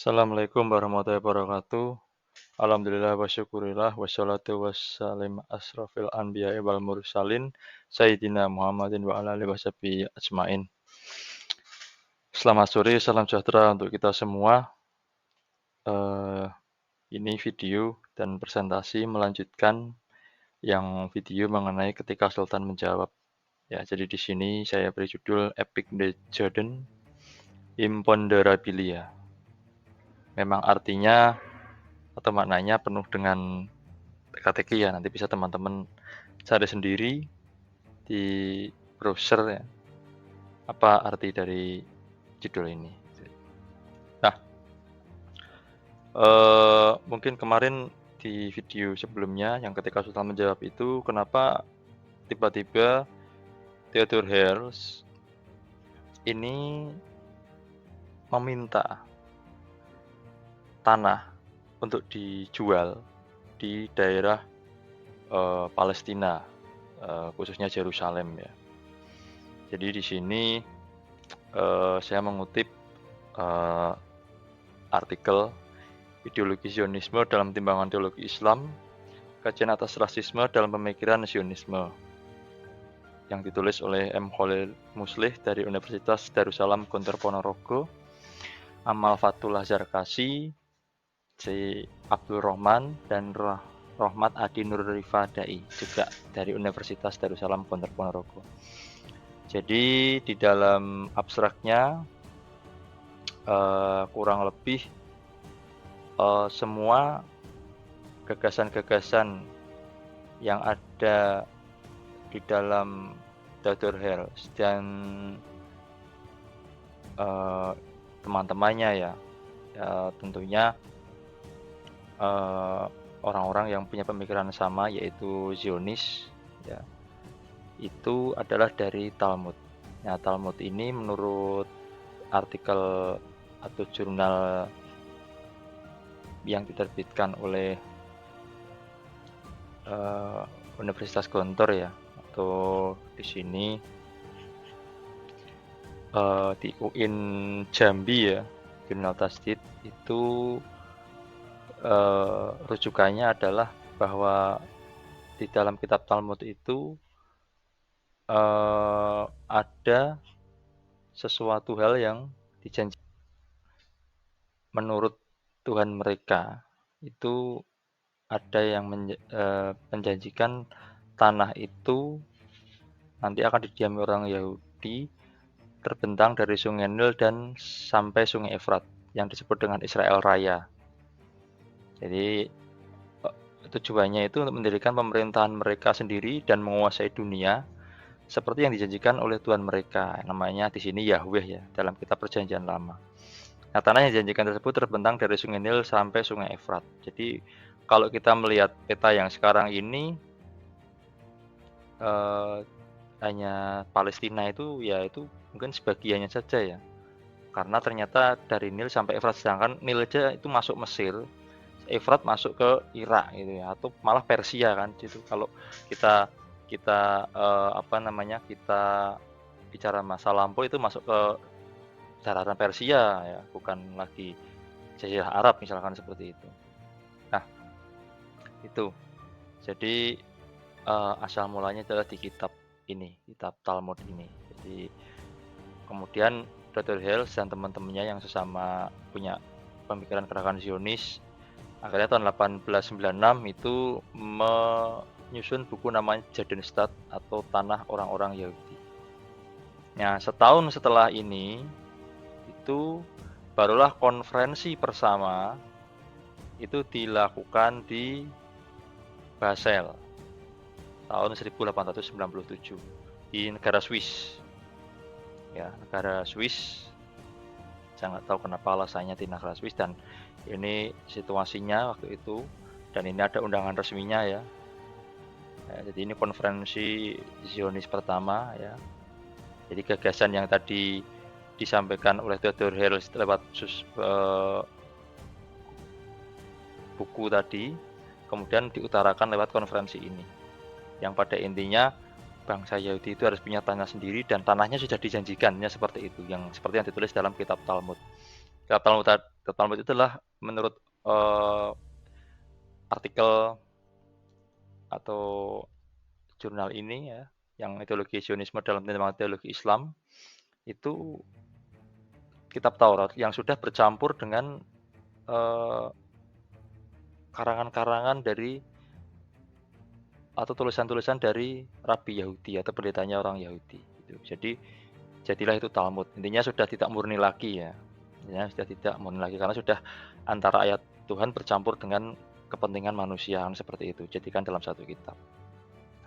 Assalamualaikum warahmatullahi wabarakatuh. Alhamdulillah wa syukurillah wassalatu wassalam asrofil anbiya'i wal mursalin Sayyidina Muhammadin wa ala alihi washabihi ajmain. Selamat sore, salam sejahtera untuk kita semua. Eh, ini video dan presentasi melanjutkan yang video mengenai ketika Sultan menjawab. Ya, jadi di sini saya beri judul Epic the Jordan Imponderabilia. Memang artinya atau maknanya penuh dengan teka-teki ya, nanti bisa teman-teman cari sendiri di browser ya, apa arti dari judul ini. Nah, mungkin kemarin di video sebelumnya yang ketika Sultan menjawab itu, kenapa tiba-tiba Theodore Herzl ini meminta tanah untuk dijual di daerah Palestina, khususnya Yerusalem ya. Jadi di sini saya mengutip artikel Ideologi Zionisme dalam Timbangan Teologi Islam, Kajian atas Rasisme dalam Pemikiran Zionisme, yang ditulis oleh M. Khalil Muslih dari Universitas Darussalam Gontor Ponorogo, Amal Fatullah Zarkasi, C. Abdul Rahman, dan Rohmat Adi Nur Rifadai, juga dari Universitas Darussalam Gontor Ponorogo. Jadi di dalam abstraknya kurang lebih semua gagasan-gagasan yang ada di dalam Theodore Herzl dan teman-temannya ya, tentunya orang-orang yang punya pemikiran sama, yaitu Zionis ya, itu adalah dari Talmud. Nah, Talmud ini menurut artikel atau jurnal yang diterbitkan oleh Universitas Gontor ya, atau di sini di UIN Jambi ya, Jurnal Tasdid itu rujukannya adalah bahwa di dalam kitab Talmud itu ada sesuatu hal yang dijanjikan menurut Tuhan mereka. Itu ada yang menjanjikan tanah itu nanti akan didiami orang Yahudi terbentang dari Sungai Nil dan sampai Sungai Efrat yang disebut dengan Israel Raya. Jadi tujuannya itu untuk mendirikan pemerintahan mereka sendiri dan menguasai dunia seperti yang dijanjikan oleh Tuhan mereka. Namanya di sini Yahweh ya, dalam kitab Perjanjian Lama. Nah, tanah yang dijanjikan tersebut terbentang dari Sungai Nil sampai Sungai Efrat. Jadi kalau kita melihat peta yang sekarang ini hanya Palestina itu ya itu mungkin sebagiannya saja ya. Karena ternyata dari Nil sampai Efrat, sedangkan Nil aja itu masuk Mesir, Efrat masuk ke Irak gitu ya, atau malah Persia kan gitu. Kalau kita kita kita bicara masa lampau itu masuk ke daratan Persia ya, bukan lagi Jazirah Arab misalkan seperti itu. Nah, itu. Jadi asal mulanya adalah di kitab ini, kitab Talmud ini. Jadi kemudian Dr. Hales dan teman-temannya yang sesama punya pemikiran gerakan Zionis akhirnya tahun 1896 itu menyusun buku namanya Judenstadt atau Tanah Orang-orang Yahudi. Nah, setahun setelah ini itu barulah konferensi bersama itu dilakukan di Basel tahun 1897 di negara Swiss. Ya, negara Swiss. Saya nggak tahu kenapa alasannya di negara Swiss, dan ini situasinya waktu itu, dan ini ada undangan resminya ya. Jadi ini konferensi Zionis pertama ya. Jadi gagasan yang tadi disampaikan oleh Theodore Herzl lewat buku tadi, kemudian diutarakan lewat konferensi ini. Yang pada intinya bangsa Yahudi itu harus punya tanah sendiri dan tanahnya sudah dijanjikannya seperti itu, yang seperti yang ditulis dalam kitab Talmud. Kitab Talmud itu adalah menurut, artikel atau jurnal ini ya, yang ideologi Zionisme dalam penerimaan teologi Islam, itu kitab Taurat yang sudah bercampur dengan, eee, karangan-karangan dari atau tulisan-tulisan dari rabi Yahudi atau pendetanya orang Yahudi, gitu. Jadilah itu Talmud. Intinya sudah tidak murni lagi ya, intinya sudah tidak murni lagi karena sudah antara ayat Tuhan bercampur dengan kepentingan manusia, kan seperti itu, jadikan dalam satu kitab.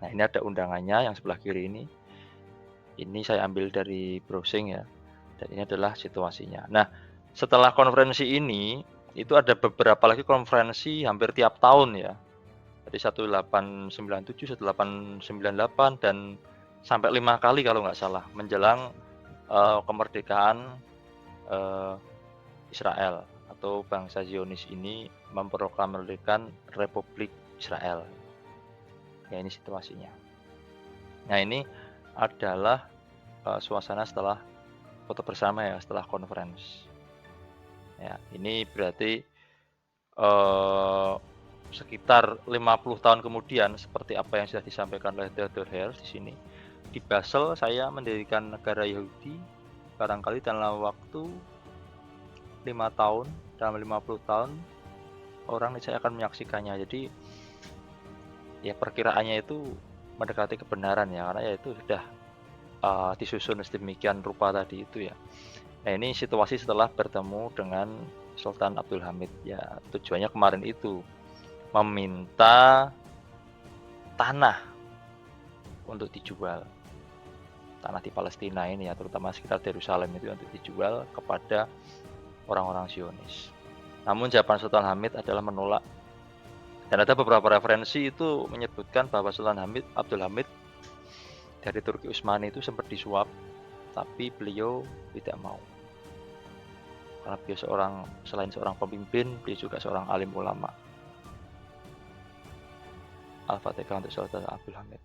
Nah, ini ada undangannya yang sebelah kiri ini saya ambil dari browsing ya, dan ini adalah situasinya. Nah, setelah konferensi ini, itu ada beberapa lagi konferensi hampir tiap tahun ya. Jadi 1897, 1898, dan sampai 5 kali kalau nggak salah, menjelang, kemerdekaan, eee, Israel atau bangsa Zionis ini memproklamirkan Republik Israel. Ya, ini situasinya. Nah, ini adalah, suasana setelah foto bersama ya, setelah conference. Ya, ini berarti, eee, sekitar 50 tahun kemudian seperti apa yang sudah disampaikan oleh Theodor Herzl di sini, di Basel saya mendirikan negara Yahudi, barangkali dalam waktu 5 tahun, dalam 50 tahun orang saya akan menyaksikannya. Jadi, ya perkiraannya itu mendekati kebenaran ya, karena ya itu sudah, disusun sedemikian rupa tadi itu ya. Nah, ini situasi setelah bertemu dengan Sultan Abdul Hamid. Ya, tujuannya kemarin itu meminta tanah untuk dijual. Tanah di Palestina ini ya, terutama sekitar Yerusalem itu untuk dijual kepada orang-orang Zionis. Namun jawaban Sultan Hamid adalah menolak. Dan ada beberapa referensi itu menyebutkan bahwa Sultan Abdul Hamid dari Turki Utsmani itu sempat disuap, tapi beliau tidak mau. Karena beliau selain seorang pemimpin, beliau juga seorang alim ulama. Al-Fatihah untuk Sultan Abdul Hamid.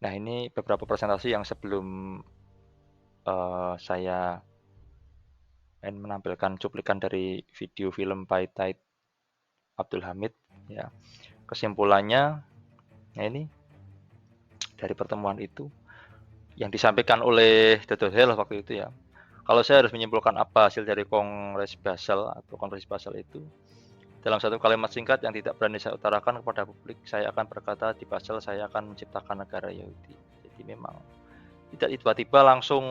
Nah, ini beberapa presentasi yang sebelum saya menampilkan cuplikan dari video film Paitait Abdul Hamid. Ya, kesimpulannya, nah ini dari pertemuan itu yang disampaikan oleh Theodor Herzl waktu itu ya. Kalau saya harus menyimpulkan apa hasil dari Kongres Basel atau Konferensi Basel itu, dalam satu kalimat singkat yang tidak berani saya utarakan kepada publik, saya akan berkata di Basel saya akan menciptakan negara Yahudi. Jadi memang tidak tiba-tiba langsung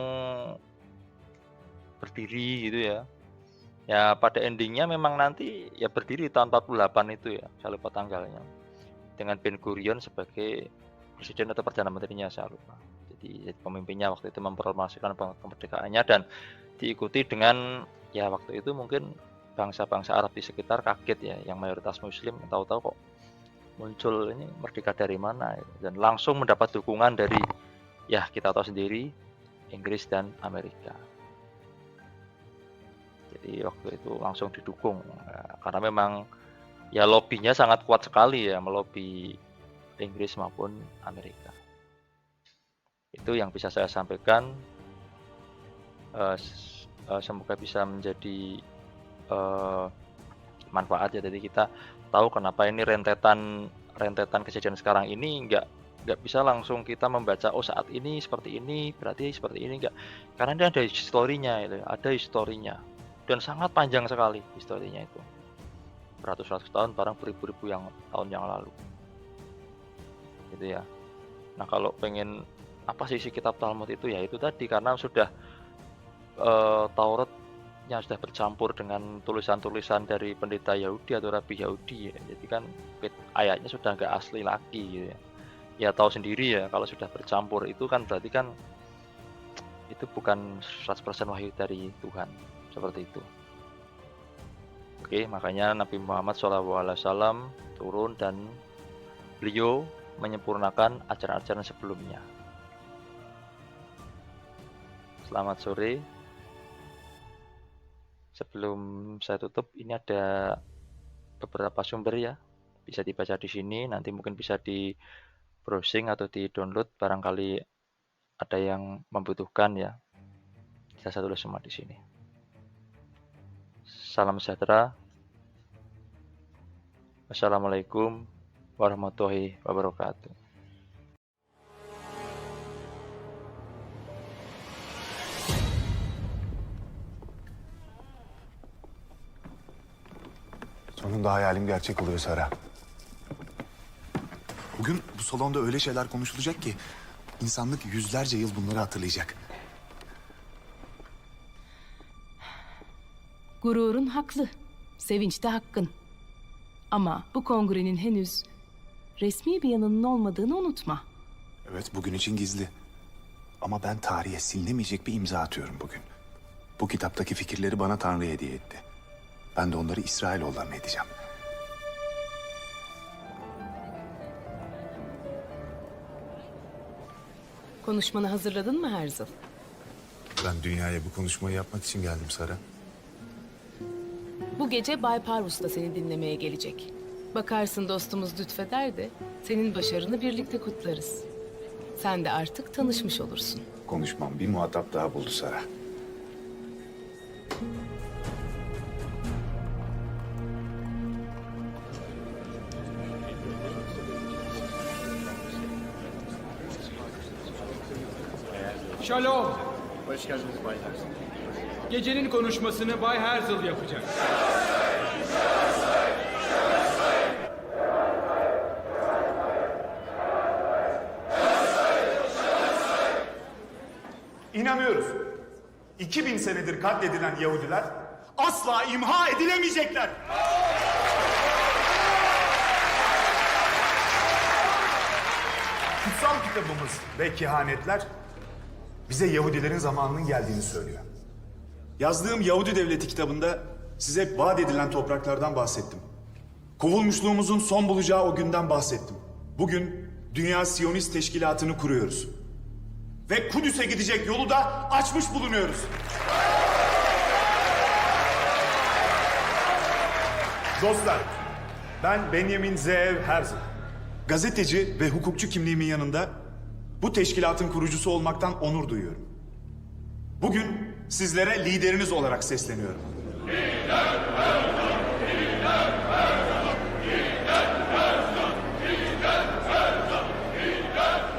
berdiri gitu ya. Ya pada endingnya memang nanti ya berdiri tahun 48 itu ya, saya lupa tanggalnya. Dengan Ben Gurion sebagai presiden atau perdana menterinya saya lupa. Jadi pemimpinnya waktu itu memproklamasikan kemerdekaannya dan diikuti dengan ya waktu itu mungkin bangsa-bangsa Arab di sekitar kaget ya, yang mayoritas Muslim tahu-tahu kok muncul ini merdeka dari mana gitu. Dan langsung mendapat dukungan dari ya kita tahu sendiri Inggris dan Amerika. Jadi waktu itu langsung didukung karena memang ya lobbynya sangat kuat sekali ya, melobi Inggris maupun Amerika. Itu yang bisa saya sampaikan. Semoga bisa menjadi manfaat ya. Jadi kita tahu kenapa ini rentetan kejadian sekarang ini nggak bisa langsung kita membaca, oh saat ini seperti ini, berarti seperti ini, nggak. Karena ini ada historinya itu, ada historinya. Dan sangat panjang sekali historinya itu. Beratus-ratus tahun, barang beribu-ribu tahun yang lalu. Gitu ya. Nah, kalau pengen apa sih isi kitab Talmud itu ya itu tadi, karena sudah Taurat yang sudah bercampur dengan tulisan-tulisan dari pendeta Yahudi atau rabi Yahudi ya. Jadi kan ayatnya sudah nggak asli lagi gitu ya. Ya tahu sendiri ya kalau sudah bercampur itu kan berarti kan itu bukan 100% wahyu dari Tuhan. Seperti itu. Oke, makanya Nabi Muhammad SAW turun dan beliau menyempurnakan ajaran-ajaran sebelumnya. Selamat sore. Sebelum saya tutup, ini ada beberapa sumber ya. Bisa dibaca di sini, nanti mungkin bisa di browsing atau di download, barangkali ada yang membutuhkan ya. Bisa saya tulis semua di sini. Salam sejahtera. Wassalamualaikum warahmatullahi wabarakatuh. Sonunda hayalim gerçek oluyor Sara. Bugün bu salonda öyle şeyler konuşulacak ki insanlık yüzlerce yıl bunları hatırlayacak. Gururun haklı, sevinç de hakkın. Ama bu kongrenin henüz resmi bir yanının olmadığını unutma. Evet, bugün için gizli. Ama ben tarihe silinemeyecek bir imza atıyorum bugün. Bu kitaptaki fikirleri bana Tanrı hediye etti. Ben de onları İsrailoğullarına edeceğim. Konuşmanı hazırladın mı Herzl? Ben dünyaya bu konuşmayı yapmak için geldim Sara. Bu gece Bay Parvus da seni dinlemeye gelecek. Bakarsın dostumuz lütfeder de senin başarını birlikte kutlarız. Sen de artık tanışmış olursun. Konuşmam bir muhatap daha buldu Sara. Shalom. Hoş geldiniz Bay Herzl. Gecenin konuşmasını Bay Herzl yapacak. İnanıyoruz. 2000 senedir katledilen Yahudiler asla imha edilemeyecekler. Kutsal kitabımız ve kehanetler bize Yahudilerin zamanının geldiğini söylüyor. Yazdığım Yahudi Devleti kitabında size vaat edilen topraklardan bahsettim. Kovulmuşluğumuzun son bulacağı o günden bahsettim. Bugün Dünya Siyonist Teşkilatı'nı kuruyoruz. Ve Kudüs'e gidecek yolu da açmış bulunuyoruz. Dostlar, ben Benjamin Zeev Herzl. Gazeteci ve hukukçu kimliğimin yanında bu teşkilatın kurucusu olmaktan onur duyuyorum. Bugün sizlere lideriniz olarak sesleniyorum.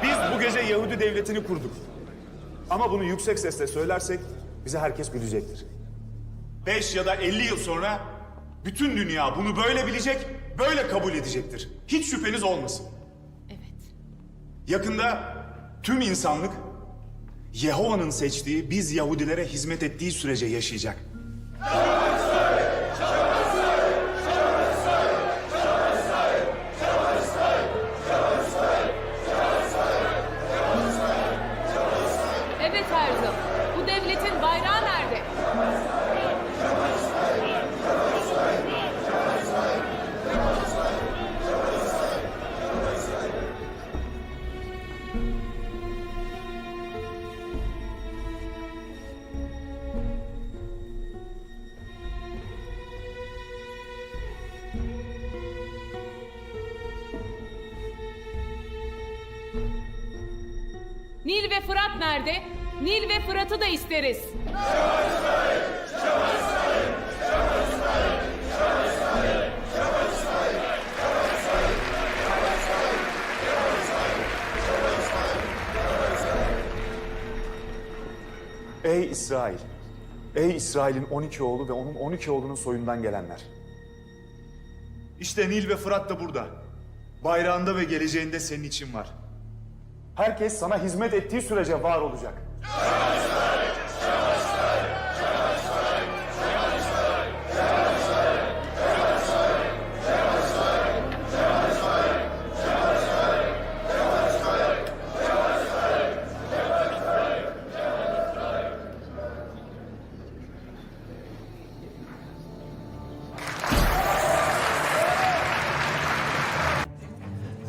Biz bu gece Yahudi devletini kurduk. Ama bunu yüksek sesle söylersek bize herkes gülecektir. 5 ya da 50 yıl sonra bütün dünya bunu böyle bilecek, böyle kabul edecektir. Hiç şüpheniz olmasın. Evet. Yakında tüm insanlık Yehova'nın seçtiği biz Yahudilere hizmet ettiği sürece yaşayacak. Evet Herzl, bu devletin bayrağı nerede? Nil ve Fırat nerede? Nil ve Fırat'ı da isteriz. Ey İsrail! Ey İsrail'in 12 oğlu ve onun 12 oğlunun soyundan gelenler! İşte Nil ve Fırat da burada. Bayrağında ve geleceğinde senin için var. Herkes sana hizmet ettiği sürece var olacak.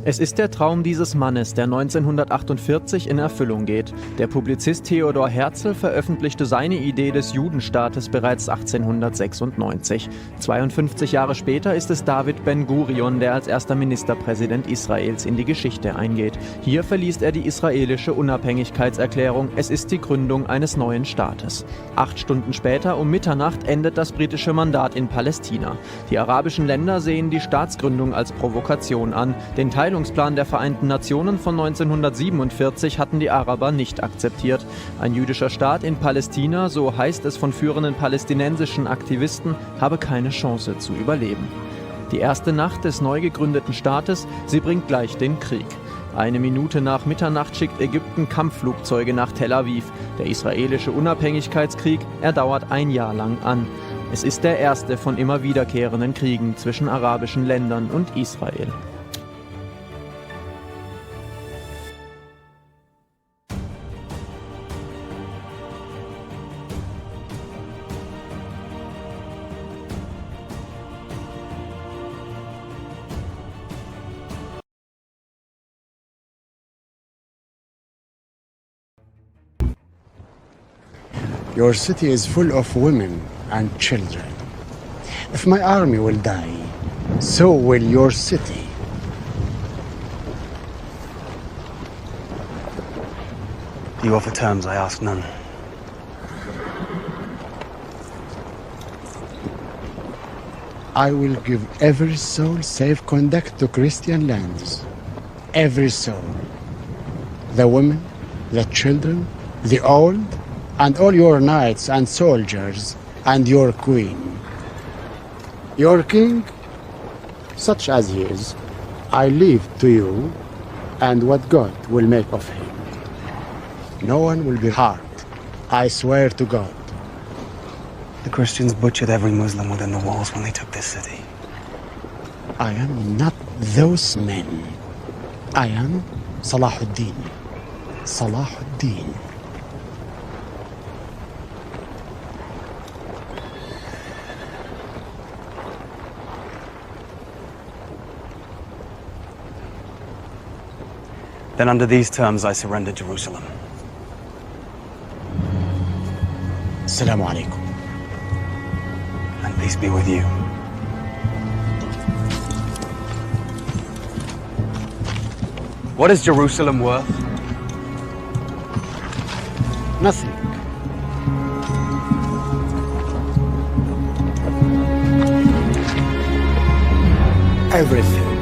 Es ist der Traum dieses Mannes, der 1948 in Erfüllung geht. Der Publizist Theodor Herzl veröffentlichte seine Idee des Judenstaates bereits 1896. 52 Jahre später ist es David Ben-Gurion, der als erster Ministerpräsident Israels in die Geschichte eingeht. Hier verliest er die israelische Unabhängigkeitserklärung. Es ist die Gründung eines neuen Staates. 8 Stunden später, um Mitternacht, endet das britische Mandat in Palästina. Die arabischen Länder sehen die Staatsgründung als Provokation an. Den Teilungsplan der Vereinten Nationen von 1947 hatten die Araber nicht akzeptiert. Ein jüdischer Staat in Palästina, so heißt es von führenden palästinensischen Aktivisten, habe keine Chance zu überleben. Die erste Nacht des neu gegründeten Staates, sie bringt gleich den Krieg. 1 Minute nach Mitternacht schickt Ägypten Kampfflugzeuge nach Tel Aviv. Der israelische Unabhängigkeitskrieg, er dauert 1 Jahr lang an. Es ist der erste von immer wiederkehrenden Kriegen zwischen arabischen Ländern und Israel. Your city is full of women and children. If my army will die, so will your city. You offer terms, I ask none. I will give every soul safe conduct to Christian lands. Every soul. The women, the children, the old, and all your knights and soldiers, and your queen. Your king, such as he is, I leave to you, and what God will make of him. No one will be harmed, I swear to God. The Christians butchered every Muslim within the walls when they took this city. I am not those men. I am Salahuddin. Salahuddin. Then under these terms, I surrender Jerusalem. Assalamu alaikum. And peace be with you. What is Jerusalem worth? Nothing. Everything.